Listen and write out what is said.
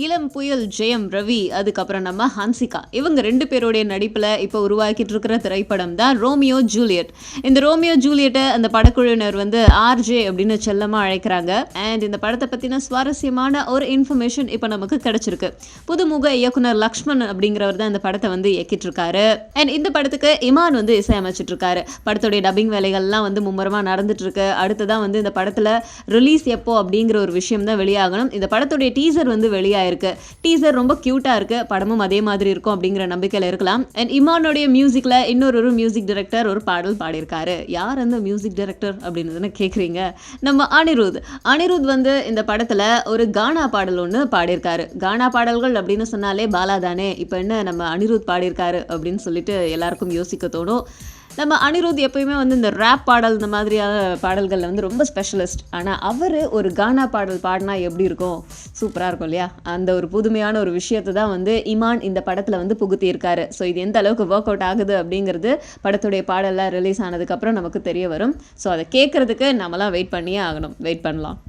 இளம் புயல் ஜெயம் ரவி, அதுக்கப்புறம் நம்ம ஹன்சிகா, இவங்க 2 பேருடைய நடிப்புல இப்ப உருவாக்கிட்டு இருக்கிற திரைப்படம் தான் ரோமியோ ஜூலியட். இந்த ரோமியோ ஜூலியட்ட அந்த படக்குழுவினர் வந்து ஆர்ஜே அப்படின்னு செல்லமா அழைக்கிறாங்க. அண்ட் இந்த படத்தை பத்தின சுவாரஸ்யமான ஒரு இன்ஃபர்மேஷன் இப்ப நமக்கு கிடைச்சிருக்கு. புதுமுக இயக்குனர் லக்ஷ்மண் அப்படிங்கிறவர் தான் இந்த படத்தை வந்து இயக்கிட்டு இருக்காரு. அண்ட் இந்த படத்துக்கு இமான் வந்து இசையமைச்சிட்டு இருக்காரு. படத்துடைய டப்பிங் வேலைகள்லாம் வந்து மும்முரமா நடந்துட்டு இருக்கு. அடுத்ததான் வந்து இந்த படத்துல ரிலீஸ் எப்போ அப்படிங்கிற ஒரு விஷயம் தான் வெளியாகணும். இந்த படத்துடைய டீசர் வந்து வெளியாயிருக்கு. டீசர் ரொம்ப கியூட்டா இருக்கு. படமும் அதே மாதிரி இருக்கும் அப்படிங்கிற நம்பிக்கையில இருக்கலாம். அண்ட் இமானுடைய மியூசிக்ல இன்னொரு மியூசிக் டைரக்டர் ஒரு பாடல் பாடியிருக்காரு. யார் அந்த மியூசிக் டைரக்டர் அப்படின்னு கேக்குறீங்க? நம்ம அனிருத் வந்து இந்த படத்துல ஒரு கானா பாடல் ஒன்று பாடியிருக்காரு. கானா பாடல்கள் அப்படின்னு சொன்னாலே பாலா தானே, இப்போ என்ன நம்ம அனிருத் பாடியிருக்காரு அப்படின்னு சொல்லிட்டு எல்லாருக்கும் யோசிக்க தோணும். நம்ம அனிருத் எப்பயுமே வந்து இந்த ரேப் பாடல் இந்த மாதிரியான பாடல்களில் வந்து ரொம்ப ஸ்பெஷலிஸ்ட். ஆனால் அவர் ஒரு கானா பாடல் பாடினா எப்படி இருக்கும்? சூப்பராக இருக்கும் இல்லையா? அந்த ஒரு புதுமையான ஒரு விஷயத்தை தான் வந்து இமான் இந்த படத்தில் வந்து புகுத்தியிருக்காரு. ஸோ இது எந்த அளவுக்கு ஒர்க் அவுட் ஆகுது அப்படிங்கிறது படத்துடைய பாடலாம் ரிலீஸ் ஆனதுக்கப்புறம் நமக்கு தெரிய வரும். ஸோ அதை கேட்குறதுக்கு நம்மளாம் வெயிட் பண்ணியே ஆகணும். வெயிட் பண்ணலாம்.